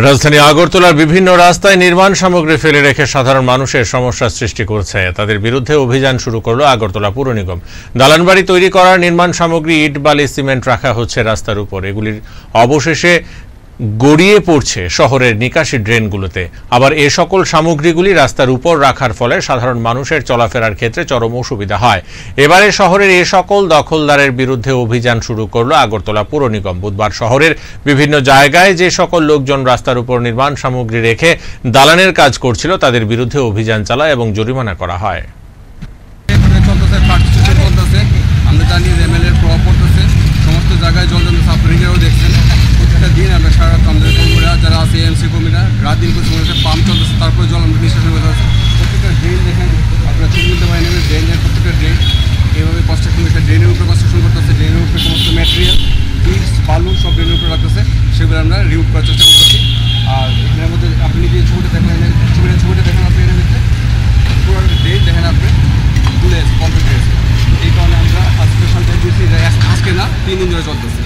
রাজধানী আগরতলার বিভিন্ন রাস্তায় নির্মাণ সামগ্রী ফেলে রেখে সাধারণ মানুষের সমস্যার সৃষ্টি করছে। তাদের বিরুদ্ধে অভিযান শুরু করল আগরতলা পুর নিগম। দালানবাড়ি তৈরি করার নির্মাণ সামগ্রী, ইট, বালি, সিমেন্ট রাখা হচ্ছে রাস্তার উপর। এগুলির অবশেষে গড়িয়ে পড়ছে শহরের নিকাশি ড্রেনগুলোতে। আবার এ সকল সামগ্রীগুলি রাস্তার উপর রাখার ফলে সাধারণ মানুষের চলাফেরার ক্ষেত্রে চরম অসুবিধা হয়। এবারে শহরের এ সকল দখলদারের বিরুদ্ধে অভিযান শুরু করল আগরতলা পুর নিগম। বুধবার শহরের বিভিন্ন জায়গায় যে সকল লোকজন রাস্তার উপর নির্মাণ সামগ্রী রেখে দালানের কাজ করছিল তাদের বিরুদ্ধে অভিযান চালায় এবং জরিমানা করা হয়। আমরা জানি এমএলএর প্রভাব পড়তেছে, সমস্ত জায়গায় জল জমে, আপনারাও দেখছেন। প্রত্যেকটা দিন আমরা সারা আমাদের কর্মীরা যারা আছে, এমসি কর্মীরা রাত দিন করে সময় পাম্প চলতেছে, তারপরে জল আমরা নিষ্কাশন করতে হচ্ছে। প্রত্যেকটা ড্রেন দেখেন, আপনারা ঠিক বলতে পারেন, ড্রেনের প্রত্যেকটা ড্রেন এইভাবে কনস্ট্রাকশন করছে, ড্রেনের উপরে কনস্ট্রাকশন করতেছে, ড্রেনের উপরে সমস্ত ম্যাটেরিয়াল, ইট, বালু সব ড্রেনের উপরে রাখতেছে, সেগুলো আমরা রিমুভ করার চেষ্টা করতেছি। আর এখানের মধ্যে আপনি যে ছবিটা দেখেন, ছবিটা দেখেন আপনি, এর ভিতরে পুরো ড্রেন দেখেন আপনি তুলে কমপ্লিট হয়েছে। এই কারণে আমরা আজকে সন্ধ্যায় দিয়েছি, আজকে না 3 দিন ধরে চলতেছে।